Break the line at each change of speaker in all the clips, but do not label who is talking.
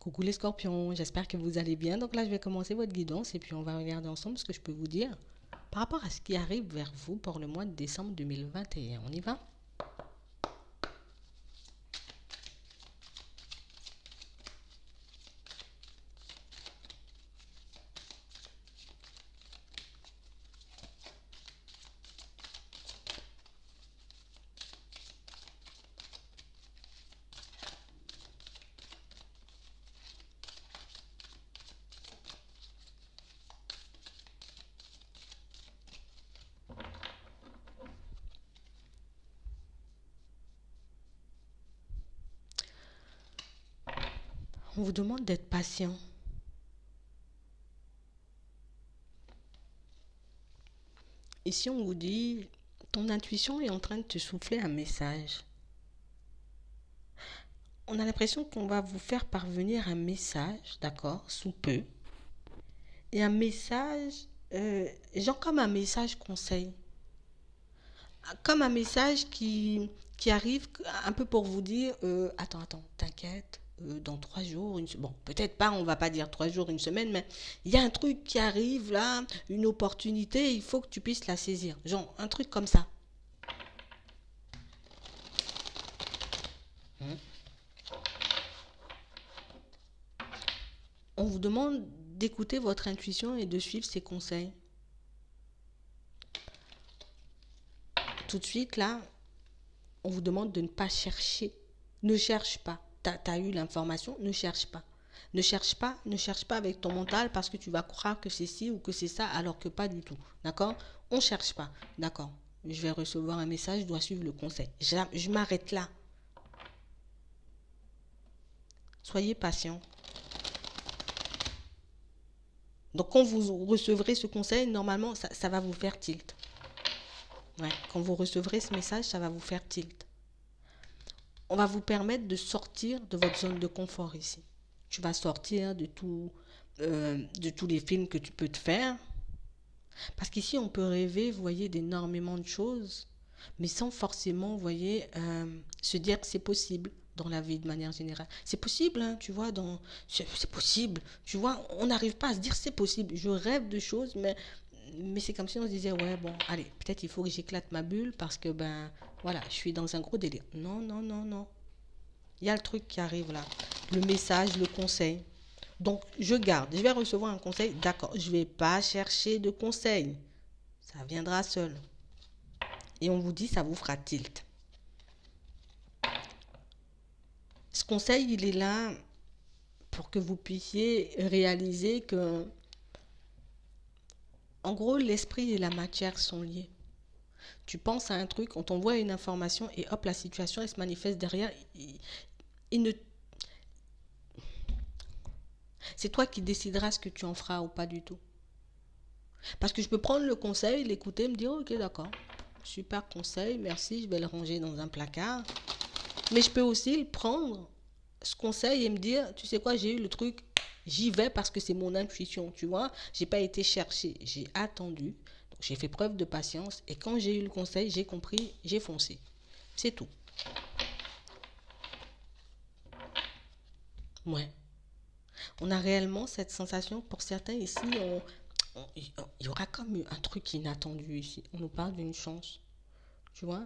Coucou les scorpions, j'espère que vous allez bien. Donc là, je vais commencer votre guidance et puis on va regarder ensemble ce que je peux vous dire par rapport à ce qui arrive vers vous pour le mois de décembre 2021. On y va? On vous demande d'être patient. Ici, on vous dit, ton intuition est en train de te souffler un message. On a l'impression qu'on va vous faire parvenir un message, d'accord, sous peu. Et un message, genre comme un message conseil. Comme un message qui arrive un peu pour vous dire attends, t'inquiète, dans 3 jours, bon, peut-être pas, on va pas dire 3 jours, une semaine, mais il y a un truc qui arrive là, une opportunité, il faut que tu puisses la saisir. Genre, un truc comme ça. Hmm. On vous demande d'écouter votre intuition et de suivre ses conseils. Tout de suite, là, on vous demande de ne pas chercher. Ne cherche pas. T'as eu l'information, ne cherche pas. Ne cherche pas avec ton mental parce que tu vas croire que c'est ci ou que c'est ça alors que pas du tout. D'accord? On ne cherche pas. D'accord? Je vais recevoir un message, je dois suivre le conseil. Je m'arrête là. Soyez patient. Donc quand vous recevrez ce conseil, normalement, ça va vous faire tilt. Ouais. Quand vous recevrez ce message, ça va vous faire tilt. On va vous permettre de sortir de votre zone de confort ici. Tu vas sortir de tous les films que tu peux te faire. Parce qu'ici, on peut rêver, vous voyez, d'énormément de choses, mais sans forcément, vous voyez, se dire que c'est possible dans la vie de manière générale. C'est possible, hein, tu vois, c'est possible. Tu vois, on n'arrive pas à se dire c'est possible. Je rêve de choses, mais c'est comme si on se disait, ouais, bon, allez, peut-être il faut que j'éclate ma bulle parce que, ben, voilà, je suis dans un gros délire. Non, non, non, non. Il y a le truc qui arrive là. Le message, le conseil. Donc, je garde. Je vais recevoir un conseil. D'accord. Je ne vais pas chercher de conseil. Ça viendra seul. Et on vous dit, ça vous fera tilt. Ce conseil, il est là pour que vous puissiez réaliser que, en gros, l'esprit et la matière sont liés. Tu penses à un truc, on t'envoie une information et hop, la situation, elle se manifeste derrière. Il ne... C'est toi qui décideras ce que tu en feras ou pas du tout. Parce que je peux prendre le conseil, l'écouter, me dire, ok, d'accord, super conseil, merci, je vais le ranger dans un placard. Mais je peux aussi prendre ce conseil et me dire, tu sais quoi, j'ai eu le truc, j'y vais parce que c'est mon intuition, tu vois. J'ai pas été chercher, j'ai attendu, donc j'ai fait preuve de patience et quand j'ai eu le conseil, j'ai compris, j'ai foncé. C'est tout. Ouais. On a réellement cette sensation, pour certains ici, il y aura comme un truc inattendu ici. On nous parle d'une chance, tu vois.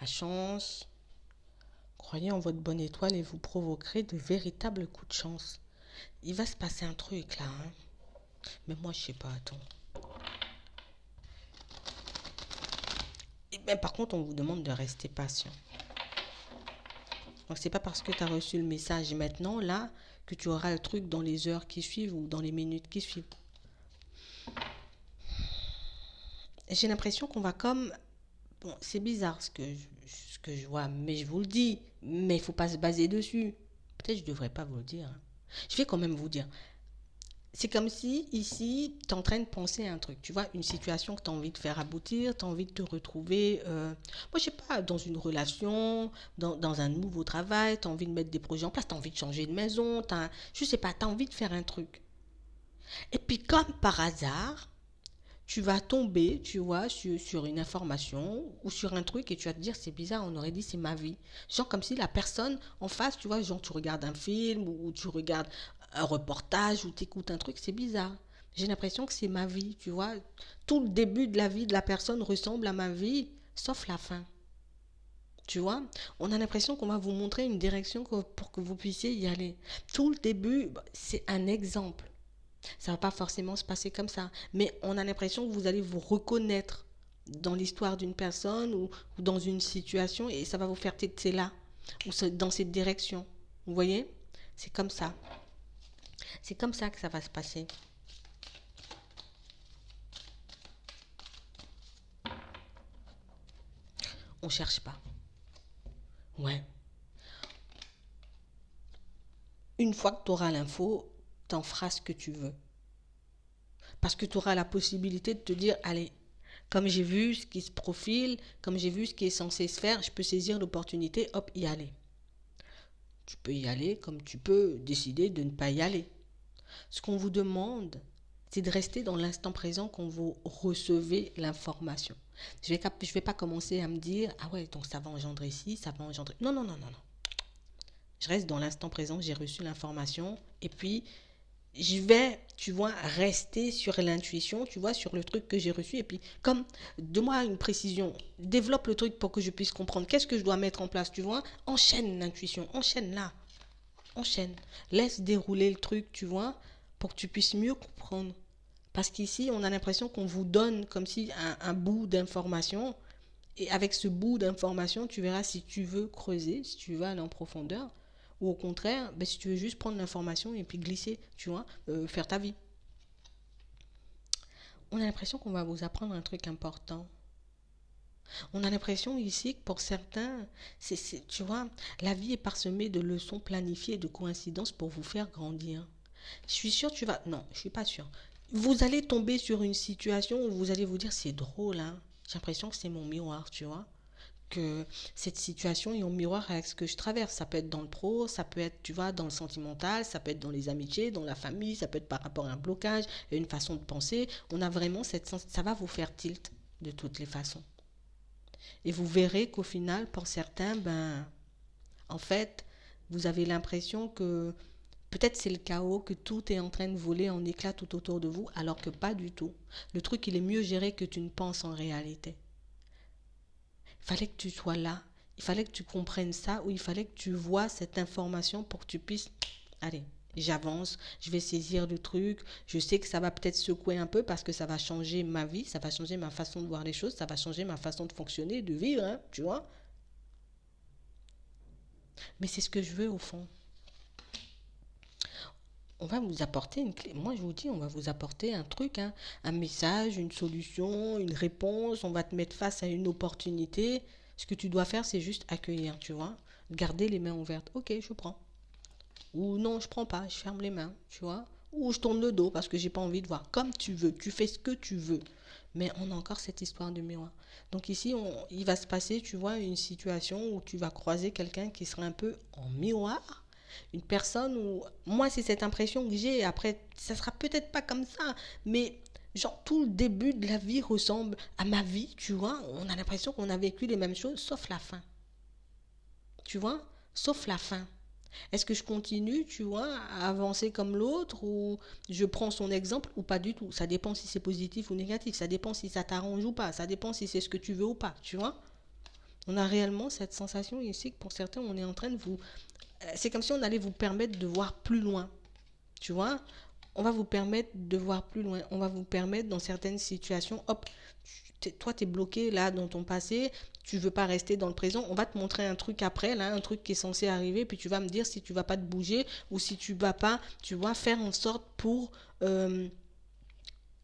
La chance, croyez en votre bonne étoile et vous provoquerez de véritables coups de chance. Il va se passer un truc là, hein. Mais moi, je sais pas, attends. Et ben, par contre, on vous demande de rester patient. Donc, c'est pas parce que tu as reçu le message maintenant, là, que tu auras le truc dans les heures qui suivent ou dans les minutes qui suivent. J'ai l'impression qu'on va comme... Bon, c'est bizarre ce que je vois, mais je vous le dis. Mais il faut pas se baser dessus. Peut-être que je devrais pas vous le dire, hein. Je vais quand même vous dire. C'est comme si, ici, tu es en train de penser à un truc. Tu vois, une situation que tu as envie de faire aboutir, tu as envie de te retrouver, moi, je sais pas, dans une relation, dans un nouveau travail, tu as envie de mettre des projets en place, tu as envie de changer de maison, je sais pas, tu as envie de faire un truc. Et puis, comme par hasard, tu vas tomber, tu vois, sur une information ou sur un truc et tu vas te dire, c'est bizarre, on aurait dit c'est ma vie. Genre comme si la personne en face, tu vois, genre tu regardes un film ou tu regardes un reportage ou tu écoutes un truc, c'est bizarre. J'ai l'impression que c'est ma vie, tu vois. Tout le début de la vie de la personne ressemble à ma vie, sauf la fin. Tu vois, on a l'impression qu'on va vous montrer une direction pour que vous puissiez y aller. Tout le début, c'est un exemple. Ça va pas forcément se passer comme ça, mais on a l'impression que vous allez vous reconnaître dans l'histoire d'une personne ou dans une situation et ça va vous faire c'est là ou dans cette direction. Vous voyez? C'est comme ça. C'est comme ça que ça va se passer. On cherche pas. Ouais. Une fois que tu auras l'info, t'en feras ce que tu veux. Parce que tu auras la possibilité de te dire, allez, comme j'ai vu ce qui se profile, comme j'ai vu ce qui est censé se faire, je peux saisir l'opportunité, hop, y aller. Tu peux y aller comme tu peux décider de ne pas y aller. Ce qu'on vous demande, c'est de rester dans l'instant présent quand vous recevez l'information. Je vais pas commencer à me dire, ah ouais, donc ça va engendrer ci, ça va engendrer... Non, non, non, non, non. Je reste dans l'instant présent, j'ai reçu l'information et puis je vais, tu vois, rester sur l'intuition, tu vois, sur le truc que j'ai reçu. Et puis, comme, donne-moi une précision, développe le truc pour que je puisse comprendre. Qu'est-ce que je dois mettre en place, tu vois? Enchaîne l'intuition, enchaîne là, enchaîne. Laisse dérouler le truc, tu vois, pour que tu puisses mieux comprendre. Parce qu'ici, on a l'impression qu'on vous donne comme si un bout d'information. Et avec ce bout d'information, tu verras si tu veux creuser, si tu veux aller en profondeur, ou au contraire, ben, si tu veux juste prendre l'information et puis glisser, tu vois, faire ta vie. On a l'impression qu'on va vous apprendre un truc important. On a l'impression ici que pour certains, tu vois, la vie est parsemée de leçons planifiées et de coïncidences pour vous faire grandir. Je suis sûre que tu vas... Non, je suis pas sûre. Vous allez tomber sur une situation où vous allez vous dire, c'est drôle, hein. J'ai l'impression que c'est mon miroir, tu vois. Que cette situation est en miroir avec ce que je traverse. Ça peut être dans le pro, ça peut être, tu vois, dans le sentimental, ça peut être dans les amitiés, dans la famille, ça peut être par rapport à un blocage, à une façon de penser. On a vraiment cette sens, ça va vous faire tilt de toutes les façons. Et vous verrez qu'au final, pour certains, ben, en fait, vous avez l'impression que peut-être c'est le chaos, que tout est en train de voler en éclats tout autour de vous, alors que pas du tout. Le truc, il est mieux géré que tu ne penses en réalité. Il fallait que tu sois là. Il fallait que tu comprennes ça ou il fallait que tu vois cette information pour que tu puisses... Allez, j'avance, je vais saisir le truc. Je sais que ça va peut-être secouer un peu parce que ça va changer ma vie, ça va changer ma façon de voir les choses, ça va changer ma façon de fonctionner, de vivre, hein, tu vois. Mais c'est ce que je veux au fond. On va vous apporter une clé. Moi, je vous dis, on va vous apporter un truc, hein, un message, une solution, une réponse. On va te mettre face à une opportunité. Ce que tu dois faire, c'est juste accueillir, tu vois. Garder les mains ouvertes. Ok, je prends. Ou non, je prends pas, je ferme les mains, tu vois. Ou je tourne le dos parce que j'ai pas envie de voir. Comme tu veux, tu fais ce que tu veux. Mais on a encore cette histoire de miroir. Donc ici, il va se passer, tu vois, une situation où tu vas croiser quelqu'un qui sera un peu en miroir. Une personne où... Moi, c'est cette impression que j'ai. Après, ça sera peut-être pas comme ça. Mais genre, tout le début de la vie ressemble à ma vie, tu vois. On a l'impression qu'on a vécu les mêmes choses, sauf la fin. Tu vois? Sauf la fin. Est-ce que je continue, tu vois, à avancer comme l'autre ou je prends son exemple ou pas du tout? Ça dépend si c'est positif ou négatif. Ça dépend si ça t'arrange ou pas. Ça dépend si c'est ce que tu veux ou pas, tu vois? On a réellement cette sensation ici que pour certains, on est en train de vous... C'est comme si on allait vous permettre de voir plus loin, tu vois? On va vous permettre de voir plus loin. On va vous permettre dans certaines situations, hop, toi, tu es bloqué là dans ton passé, tu veux pas rester dans le présent, on va te montrer un truc après, là, un truc qui est censé arriver, puis tu vas me dire si tu vas pas te bouger ou si tu vas pas, tu vois, faire en sorte pour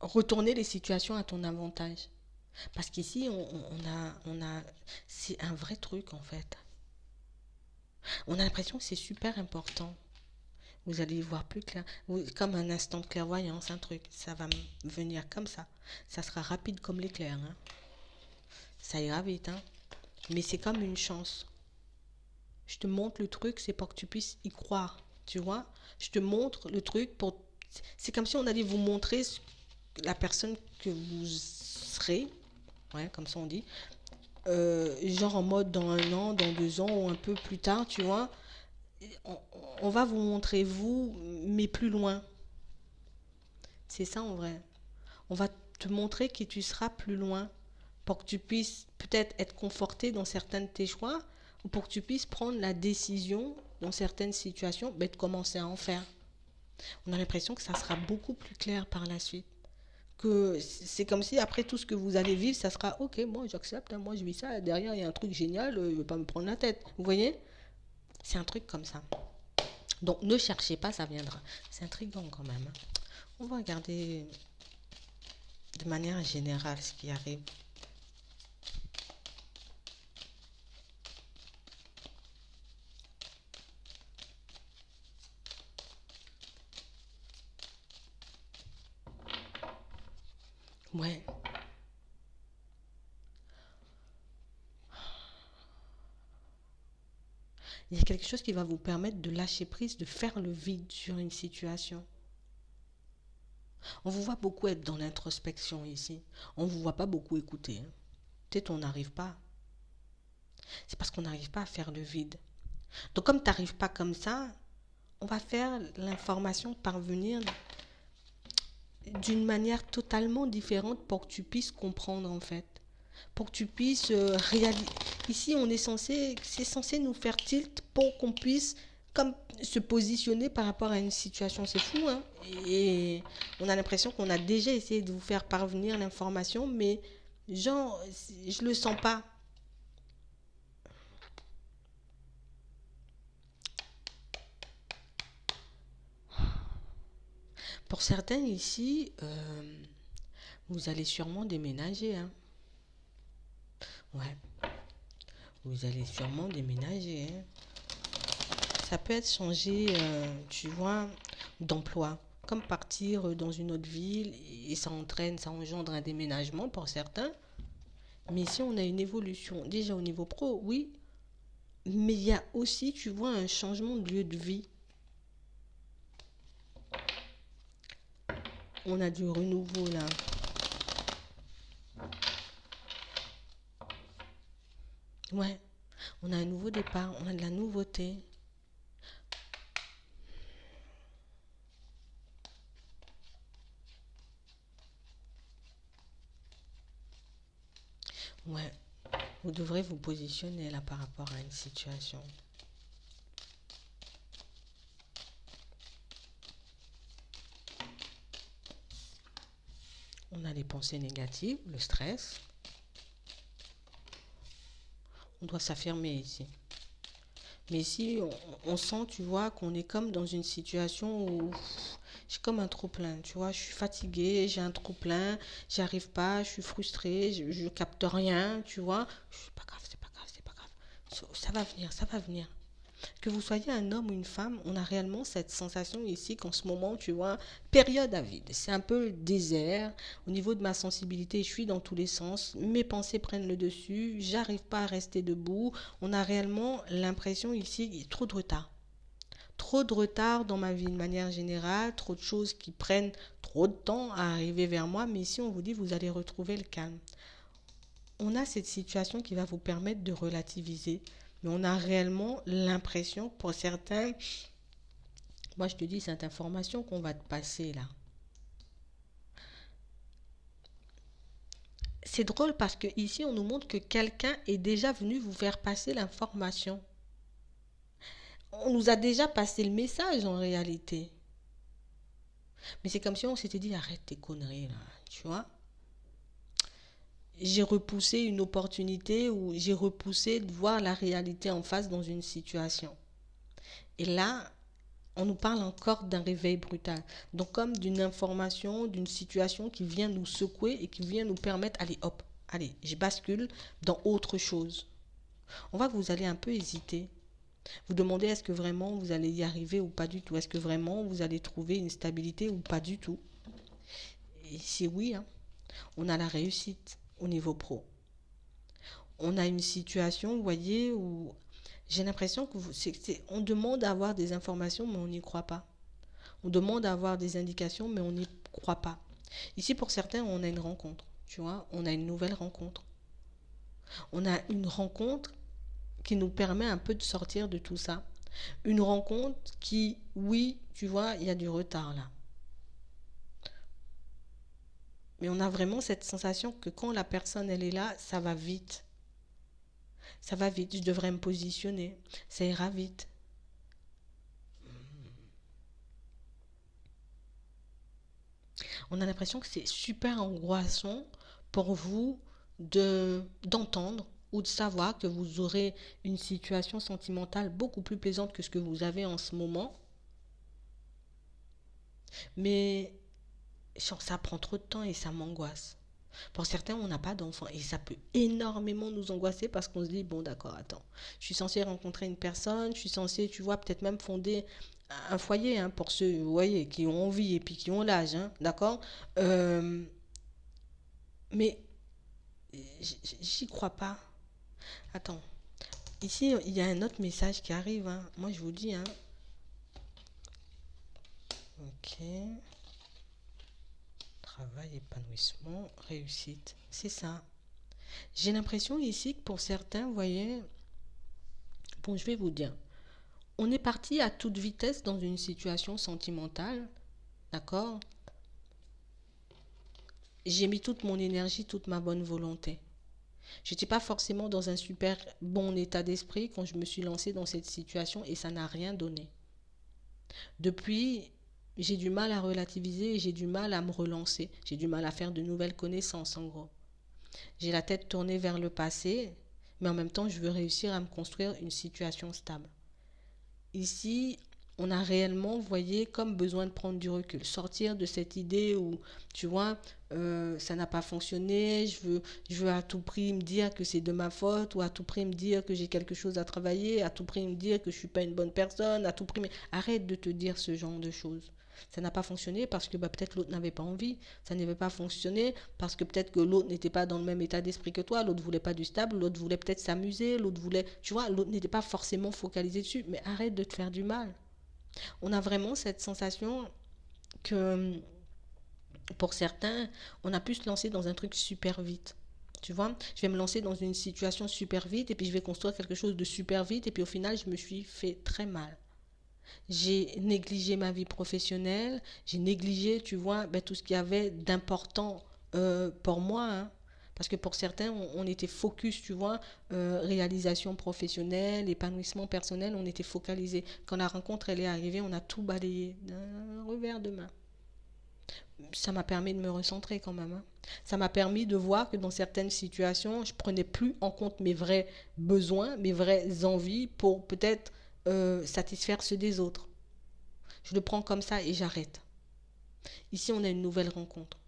retourner les situations à ton avantage. Parce qu'ici, c'est un vrai truc en fait. On a l'impression que c'est super important. Vous allez y voir plus clair. Comme un instant de clairvoyance, un truc. Ça va venir comme ça. Ça sera rapide comme l'éclair, hein. Ça ira vite, hein. Mais c'est comme une chance. Je te montre le truc, c'est pour que tu puisses y croire. Tu vois? Je te montre le truc pour... C'est comme si on allait vous montrer la personne que vous serez, ouais, comme ça on dit, genre en mode dans 1 an, dans 2 ans ou un peu plus tard, tu vois, on, on va vous montrer vous, mais plus loin. C'est ça en vrai. On va te montrer que tu seras plus loin pour que tu puisses peut-être être conforté dans certains de tes choix ou pour que tu puisses prendre la décision dans certaines situations ben, de commencer à en faire. On a l'impression que ça sera beaucoup plus clair par la suite. Que c'est comme si après tout ce que vous allez vivre, ça sera ok, moi j'accepte, hein, moi je vis ça, derrière il y a un truc génial, je ne vais pas me prendre la tête. Vous voyez? C'est un truc comme ça. Donc ne cherchez pas, ça viendra. C'est intriguant quand même, hein. On va regarder de manière générale ce qui arrive. Ouais. Il y a quelque chose qui va vous permettre de lâcher prise, de faire le vide sur une situation. On vous voit beaucoup être dans l'introspection ici. On ne vous voit pas beaucoup écouter, hein. Peut-être on n'arrive pas. C'est parce qu'on n'arrive pas à faire le vide. Donc comme tu n'arrives pas comme ça, on va faire l'information parvenir d'une manière totalement différente pour que tu puisses comprendre en fait. Pour que tu puisses réaliser. Ici, c'est censé nous faire tilt pour qu'on puisse comme se positionner par rapport à une situation. C'est fou, hein? Et on a l'impression qu'on a déjà essayé de vous faire parvenir l'information, mais genre, je le sens pas. Pour certains ici, vous allez sûrement déménager, hein? Ouais, vous allez sûrement déménager, hein? Ça peut être changer, tu vois, d'emploi. Comme partir dans une autre ville et ça engendre un déménagement pour certains. Mais ici, on a une évolution. Déjà au niveau pro, oui. Mais il y a aussi, tu vois, un changement de lieu de vie. On a du renouveau là. Ouais. On a un nouveau départ, on a de la nouveauté. Ouais. Vous devrez vous positionner là par rapport à une situation. On a les pensées négatives, le stress. On doit s'affirmer ici. Mais ici, on sent, tu vois, qu'on est comme dans une situation où j'ai comme un trop-plein, tu vois. Je suis fatiguée, j'ai un trop-plein, j'y arrive pas, je suis frustrée, je capte rien, tu vois. C'est pas grave, c'est pas grave, c'est pas grave. Ça va venir, ça va venir. Que vous soyez un homme ou une femme, on a réellement cette sensation ici qu'en ce moment, tu vois, période à vide. C'est un peu le désert. Au niveau de ma sensibilité, je suis dans tous les sens. Mes pensées prennent le dessus. J'arrive pas à rester debout. On a réellement l'impression ici qu'il y a trop de retard. Trop de retard dans ma vie de manière générale. Trop de choses qui prennent trop de temps à arriver vers moi. Mais ici, on vous dit, vous allez retrouver le calme. On a cette situation qui va vous permettre de relativiser. Mais on a réellement l'impression, pour certains, moi je te dis, cette information qu'on va te passer là. C'est drôle parce que ici on nous montre que quelqu'un est déjà venu vous faire passer l'information. On nous a déjà passé le message en réalité. Mais c'est comme si on s'était dit arrête tes conneries là, tu vois. J'ai repoussé une opportunité ou j'ai repoussé de voir la réalité en face dans une situation. Et là, on nous parle encore d'un réveil brutal. Donc comme d'une information, d'une situation qui vient nous secouer et qui vient nous permettre, allez hop, allez, je bascule dans autre chose. On voit que vous allez un peu hésiter. Vous demandez est-ce que vraiment vous allez y arriver ou pas du tout. Est-ce que vraiment vous allez trouver une stabilité ou pas du tout. Et si oui, hein, on a la réussite au niveau pro. On a une situation, vous voyez, où j'ai l'impression que on demande à avoir des informations, mais on n'y croit pas. On demande à avoir des indications, mais on n'y croit pas. Ici, pour certains, on a une rencontre. Tu vois, on a une nouvelle rencontre. On a une rencontre qui nous permet un peu de sortir de tout ça. Une rencontre qui, oui, tu vois, il y a du retard là. Mais on a vraiment cette sensation que quand la personne, elle est là, ça va vite. Ça va vite, je devrais me positionner. Ça ira vite. On a l'impression que c'est super angoissant pour vous d'entendre ou de savoir que vous aurez une situation sentimentale beaucoup plus plaisante que ce que vous avez en ce moment. Mais genre, ça prend trop de temps et ça m'angoisse. Pour certains, on n'a pas d'enfant et ça peut énormément nous angoisser parce qu'on se dit, bon d'accord, attends, je suis censé rencontrer une personne, je suis censé, tu vois, peut-être même fonder un foyer hein, pour ceux, vous voyez, qui ont envie et puis qui ont l'âge, hein, d'accord. Euh, mais j'y crois pas. Attends, ici, il y a un autre message qui arrive, hein. Moi, je vous dis, hein. Ok, travail, épanouissement, réussite, c'est ça. J'ai l'impression ici que pour certains, vous voyez, bon, je vais vous dire, on est parti à toute vitesse dans une situation sentimentale, d'accord. J'ai mis toute mon énergie, toute ma bonne volonté. Je n'étais pas forcément dans un super bon état d'esprit quand je me suis lancée dans cette situation et ça n'a rien donné. Depuis, j'ai du mal à relativiser et j'ai du mal à me relancer. J'ai du mal à faire de nouvelles connaissances en gros. J'ai la tête tournée vers le passé, mais en même temps, je veux réussir à me construire une situation stable. Ici, on a réellement, vous voyez, comme besoin de prendre du recul, sortir de cette idée où, tu vois, ça n'a pas fonctionné, je veux à tout prix me dire que c'est de ma faute, ou à tout prix me dire que j'ai quelque chose à travailler, à tout prix me dire que je ne suis pas une bonne personne, à tout prix... Mais arrête de te dire ce genre de choses. Ça n'a pas fonctionné parce que bah, peut-être l'autre n'avait pas envie. Ça n'avait pas fonctionné parce que peut-être que l'autre n'était pas dans le même état d'esprit que toi. L'autre voulait pas du stable. L'autre voulait peut-être s'amuser. L'autre voulait... Tu vois, l'autre n'était pas forcément focalisé dessus. Mais arrête de te faire du mal. On a vraiment cette sensation que pour certains, on a pu se lancer dans un truc super vite. Tu vois, je vais me lancer dans une situation super vite et puis je vais construire quelque chose de super vite et puis au final, je me suis fait très mal. J'ai négligé ma vie professionnelle, j'ai négligé, tu vois, ben, tout ce qu'il y avait d'important pour moi. Hein. Parce que pour certains, on était focus, tu vois, réalisation professionnelle, épanouissement personnel, on était focalisé. Quand la rencontre, elle est arrivée, on a tout balayé d'un revers de main. Ça m'a permis de me recentrer quand même. Hein. Ça m'a permis de voir que dans certaines situations, je prenais plus en compte mes vrais besoins, mes vraies envies pour peut-être satisfaire ceux des autres. Je le prends comme ça et j'arrête. Ici, on a une nouvelle rencontre.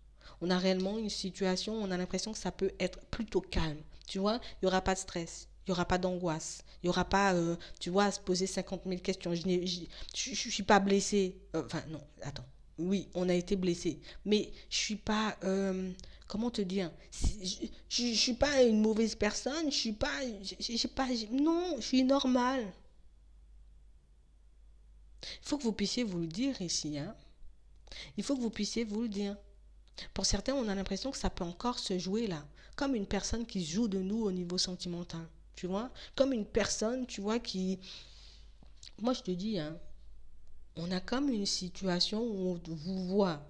On a réellement une situation, on a l'impression que ça peut être plutôt calme. Tu vois, il n'y aura pas de stress, il n'y aura pas d'angoisse, il n'y aura pas, tu vois, à se poser 50 000 questions. Je ne suis pas blessée. Enfin, non, attends. Oui, on a été blessé. Mais je suis pas, comment te dire, je suis pas une mauvaise personne, je suis pas, pas, non, je suis normale. Il faut que vous puissiez vous le dire ici, hein. Il faut que vous puissiez vous le dire. Pour certains, on a l'impression que ça peut encore se jouer là, comme une personne qui joue de nous au niveau sentimental, tu vois, comme une personne, tu vois, qui, moi je te dis, hein, on a comme une situation où on vous voit,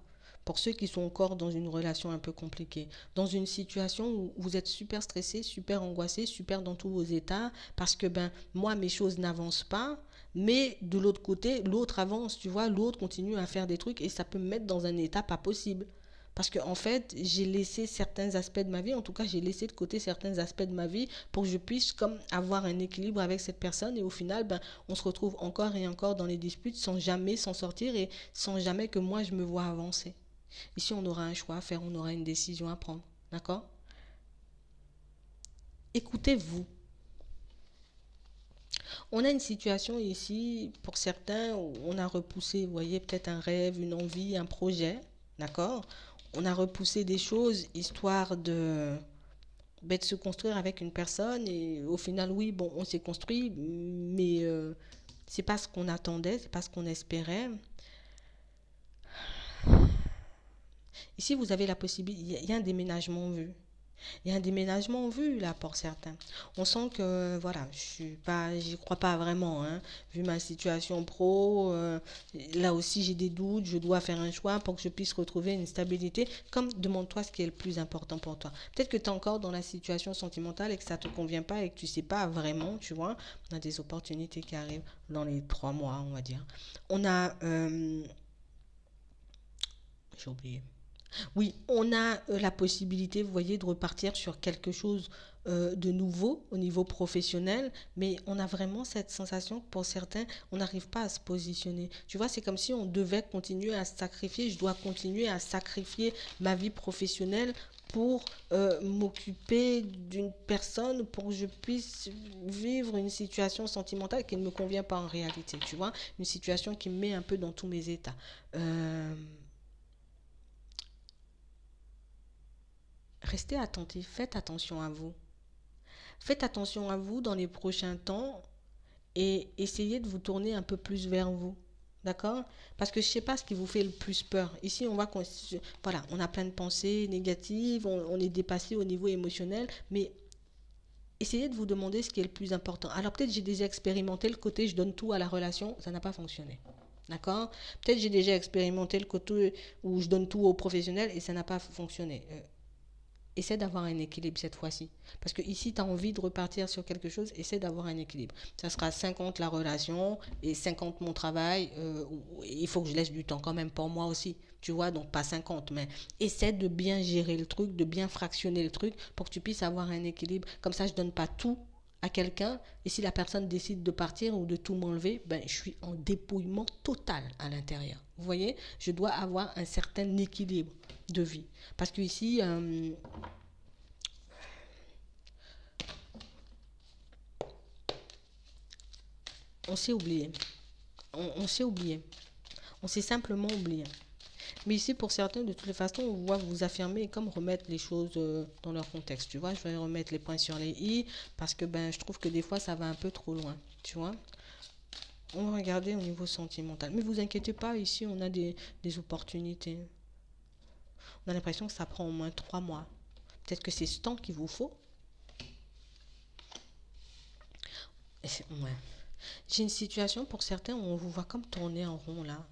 pour ceux qui sont encore dans une relation un peu compliquée, dans une situation où vous êtes super stressé, super angoissé, super dans tous vos états, parce que ben moi mes choses n'avancent pas, mais de l'autre côté, l'autre avance, tu vois, l'autre continue à faire des trucs et ça peut me mettre dans un état pas possible. Parce que en fait, j'ai laissé certains aspects de ma vie, en tout cas, j'ai laissé de côté certains aspects de ma vie pour que je puisse comme avoir un équilibre avec cette personne et au final, ben, on se retrouve encore et encore dans les disputes sans jamais s'en sortir et sans jamais que moi je me vois avancer. Ici, on aura un choix à faire, on aura une décision à prendre. D'accord. Écoutez-vous. On a une situation ici, pour certains, où on a repoussé, vous voyez, peut-être un rêve, une envie, un projet. D'accord. On a repoussé des choses histoire de se construire avec une personne et au final, oui, bon, on s'est construit, mais c'est pas ce qu'on attendait, c'est pas ce qu'on espérait. Ici, vous avez la possibilité, il y a un déménagement en vue. Il y a un déménagement en vue là pour certains. On sent que voilà, j'y crois pas vraiment, hein. Vu ma situation pro, là aussi j'ai des doutes, je dois faire un choix pour que je puisse retrouver une stabilité. Comme demande-toi ce qui est le plus important pour toi. Peut-être que tu es encore dans la situation sentimentale et que ça te convient pas et que tu sais pas vraiment, tu vois. On a des opportunités qui arrivent dans les 3 mois, on va dire. On a, j'ai oublié. Oui, on a la possibilité, vous voyez, de repartir sur quelque chose de nouveau au niveau professionnel, mais on a vraiment cette sensation que pour certains, on n'arrive pas à se positionner. Tu vois, c'est comme si on devait continuer à se sacrifier, je dois continuer à sacrifier ma vie professionnelle pour m'occuper d'une personne, pour que je puisse vivre une situation sentimentale qui ne me convient pas en réalité, tu vois, une situation qui me met un peu dans tous mes états. Euh, Restez attentif, faites attention à vous. Faites attention à vous dans les prochains temps et essayez de vous tourner un peu plus vers vous. D'accord? Parce que je ne sais pas ce qui vous fait le plus peur. Ici, voilà, on a plein de pensées négatives, on est dépassé au niveau émotionnel, mais essayez de vous demander ce qui est le plus important. Alors peut-être j'ai déjà expérimenté le côté je donne tout à la relation, ça n'a pas fonctionné. D'accord? Peut-être j'ai déjà expérimenté le côté où je donne tout aux professionnels et ça n'a pas fonctionné. Essaie d'avoir un équilibre cette fois-ci. Parce que ici, tu as envie de repartir sur quelque chose, essaie d'avoir un équilibre. Ça sera 50 la relation et 50 mon travail. Il faut que je laisse du temps quand même pour moi aussi. Tu vois, donc pas 50, mais essaie de bien gérer le truc, de bien fractionner le truc pour que tu puisses avoir un équilibre. Comme ça, je ne donne pas tout à quelqu'un et si la personne décide de partir ou de tout m'enlever, ben, je suis en dépouillement total à l'intérieur. Vous voyez, je dois avoir un certain équilibre de vie. Parce que ici, on s'est oublié. On s'est oublié. On s'est simplement oublié. Mais ici, pour certains, de toutes les façons, on va vous affirmer et comme remettre les choses dans leur contexte. Tu vois, je vais remettre les points sur les i parce que ben, je trouve que des fois, ça va un peu trop loin. Tu vois, on va regarder au niveau sentimental. Mais vous inquiétez pas, ici, on a des opportunités. On a l'impression que ça prend au moins 3 mois. Peut-être que c'est ce temps qu'il vous faut. Ouais. J'ai une situation pour certains où on vous voit comme tourner en rond là.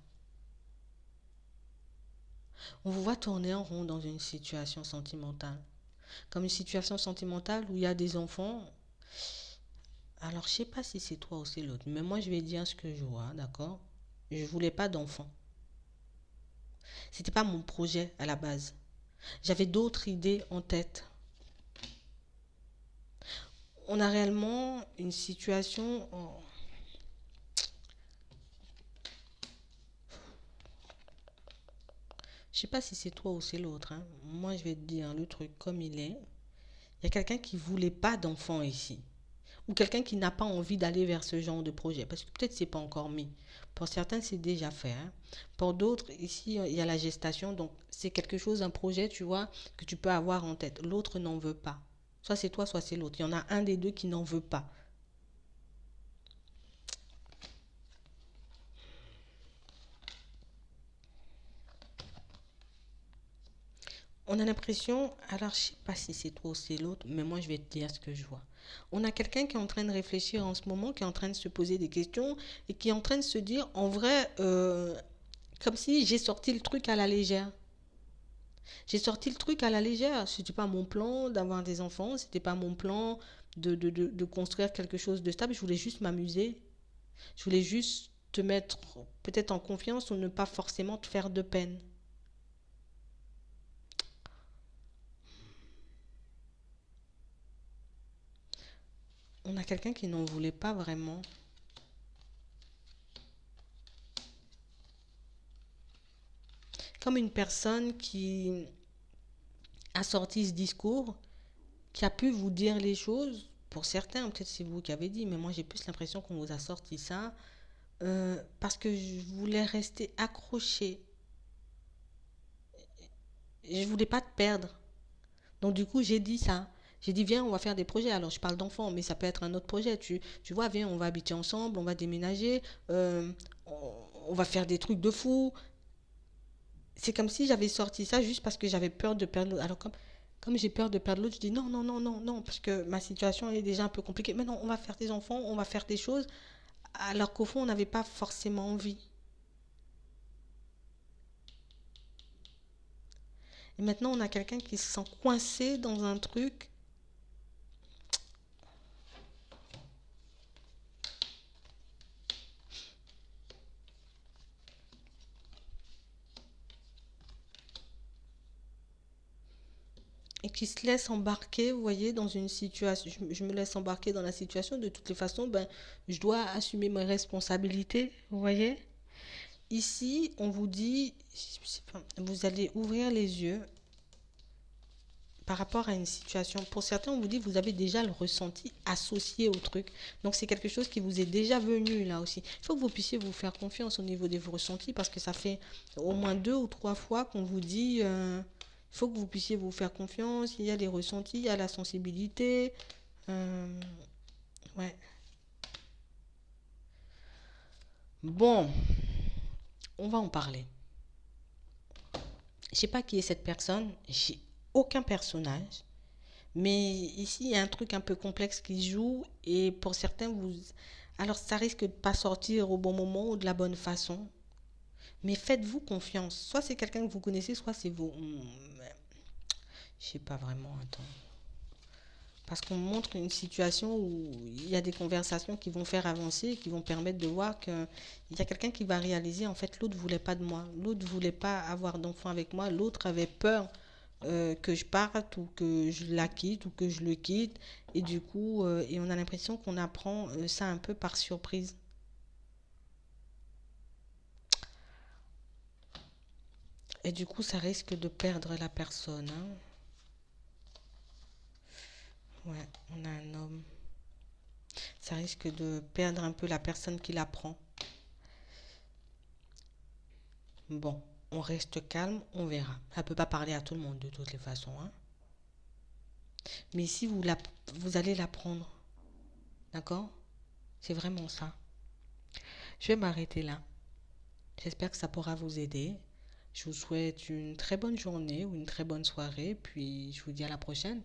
On vous voit tourner en rond dans une situation sentimentale. Comme une situation sentimentale où il y a des enfants. Alors, je sais pas si c'est toi ou c'est l'autre, mais moi, je vais dire ce que je vois, d'accord? Je voulais pas d'enfants. C'était pas mon projet à la base. J'avais d'autres idées en tête. On a réellement une situation. Je sais pas si c'est toi ou c'est l'autre, hein. Moi, je vais te dire le truc comme il est. Il y a quelqu'un qui voulait pas d'enfants ici. Ou quelqu'un qui n'a pas envie d'aller vers ce genre de projet. Parce que peut-être c'est pas encore mis. Pour certains, c'est déjà fait, hein. Pour d'autres, ici, il y a la gestation. Donc, c'est quelque chose, un projet, tu vois, que tu peux avoir en tête. L'autre n'en veut pas. Soit c'est toi, soit c'est l'autre. Il y en a un des deux qui n'en veut pas. On a l'impression, alors je sais pas si c'est toi ou c'est l'autre, mais moi je vais te dire ce que je vois. On a quelqu'un qui est en train de réfléchir en ce moment, qui est en train de se poser des questions et qui est en train de se dire, en vrai, comme si j'ai sorti le truc à la légère. J'ai sorti le truc à la légère. C'était pas mon plan d'avoir des enfants, c'était pas mon plan de construire quelque chose de stable. Je voulais juste m'amuser. Je voulais juste te mettre peut-être en confiance ou ne pas forcément te faire de peine. On a quelqu'un qui n'en voulait pas vraiment. Comme une personne qui a sorti ce discours, qui a pu vous dire les choses. Pour certains, peut-être c'est vous qui avez dit, mais moi j'ai plus l'impression qu'on vous a sorti ça parce que je voulais rester accroché. Je voulais pas te perdre. Donc du coup, j'ai dit ça. J'ai dit, viens, on va faire des projets. Alors, je parle d'enfants, mais ça peut être un autre projet. Tu vois, viens, on va habiter ensemble, on va déménager, on va faire des trucs de fou. c'est comme si j'avais sorti ça juste parce que j'avais peur de perdre l'autre. Alors comme j'ai peur de perdre l'autre, je dis non, non, non, non, non, parce que ma situation est déjà un peu compliquée. Mais non, on va faire des enfants, on va faire des choses, alors qu'au fond, on n'avait pas forcément envie. Et maintenant, on a quelqu'un qui se sent coincé dans un truc et qui se laisse embarquer, vous voyez, dans une situation. Je me laisse embarquer dans la situation. De toutes les façons, ben, je dois assumer mes responsabilités, vous voyez. Ici, on vous dit, vous allez ouvrir les yeux par rapport à une situation. Pour certains, on vous dit, vous avez déjà le ressenti associé au truc. Donc, c'est quelque chose qui vous est déjà venu là aussi. Il faut que vous puissiez vous faire confiance au niveau de vos ressentis parce que ça fait au moins 2 ou 3 fois qu'on vous dit, il faut que vous puissiez vous faire confiance. Il y a les ressentis, il y a la sensibilité. Euh, ouais. Bon, on va en parler. Je sais pas qui est cette personne. J'ai aucun personnage. Mais ici, il y a un truc un peu complexe qui joue et pour certains, vous... Alors, ça risque de pas sortir au bon moment ou de la bonne façon. Mais faites-vous confiance. Soit c'est quelqu'un que vous connaissez, soit c'est vous. Je sais pas vraiment, attends. Parce qu'on montre une situation où il y a des conversations qui vont faire avancer, qui vont permettre de voir qu'il y a quelqu'un qui va réaliser, en fait, l'autre ne voulait pas de moi. L'autre ne voulait pas avoir d'enfant avec moi. L'autre avait peur que je parte ou que je la quitte ou que je le quitte. Et du coup, et on a l'impression qu'on apprend ça un peu par surprise. Et du coup, ça risque de perdre la personne, hein. Ouais, on a un homme. Ça risque de perdre un peu la personne qui l'apprend. Bon, on reste calme, on verra. Elle ne peut pas parler à tout le monde de toutes les façons, hein. Mais si vous allez l'apprendre, d'accord? C'est vraiment ça. Je vais m'arrêter là. J'espère que ça pourra vous aider. Je vous souhaite une très bonne journée ou une très bonne soirée, puis je vous dis à la prochaine.